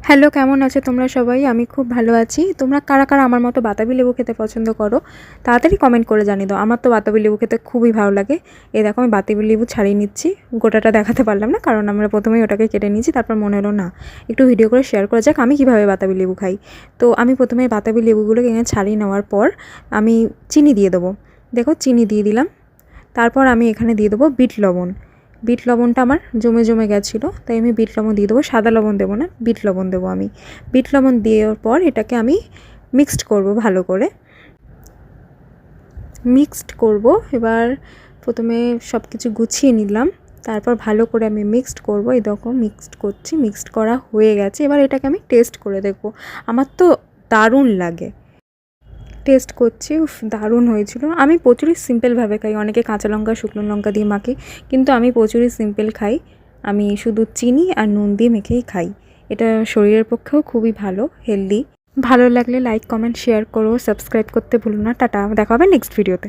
Hello, কেমন আছো তোমরা সবাই? আমি খুব ভালো আছি। তোমরা কারা কারা আমার মতো বাতাবি লেবু খেতে পছন্দ করো তাড়াতাড়ি কমেন্ট করে জানিয়ে দাও। আমার তো বাতাবি লেবু খেতে খুবই ভালো লাগে। এই দেখো আমি বাতাবি লেবু ছাড়িয়ে নিচ্ছি। গোটাটা দেখাতে পারলাম না কারণ আমরা প্রথমেই ওটাকে কেটে নিয়েছি, তারপর মনে হলো না একটু ভিডিও করে শেয়ার করা যাক আমি কীভাবে বাতাবি লেবু খাই। তো আমি প্রথমে বাতাবি লেবুগুলোকে ছাড়িয়ে নেওয়ার পর আমি চিনি দিয়ে দেবো। দেখো চিনি দিয়ে দিলাম। তারপর আমি এখানে দিয়ে দেবো বিট লবণ। বিট লবণটা আমার জমে জমে গেছিলো, তাই আমি বিট লবণ দিয়ে দেবো। সাদা লবণ দেবো না, বিট লবণ দেবো আমি। বিট লবণ দেওয়ার পর এটাকে আমি মিক্সড করব ভালো করে। মিক্সড করব। এবার প্রথমে সব কিছু গুছিয়ে নিলাম, তারপর ভালো করে আমি মিক্সড করব। এই দেখো মিক্সড করছি, মিক্সড করা হয়ে গেছে। এবার এটাকে আমি টেস্ট করে দেখব। আমার তো দারুণ লাগে। টেস্ট করছি, দারুণ হয়েছিল। আমি প্রচুরই সিম্পলভাবে খাই, অনেকে কাঁচা লঙ্কা শুকনো লঙ্কা দিয়ে মাখে, কিন্তু আমি প্রচুরই সিম্পল খাই। আমি শুধু চিনি আর নুন দিয়ে মেখেই খাই। এটা শরীরের পক্ষেও খুবই ভালো, হেলদি। ভালো লাগলে লাইক কমেন্ট শেয়ার করো, সাবস্ক্রাইব করতে ভুলো না। টাটা, দেখা হবে নেক্সট ভিডিওতে।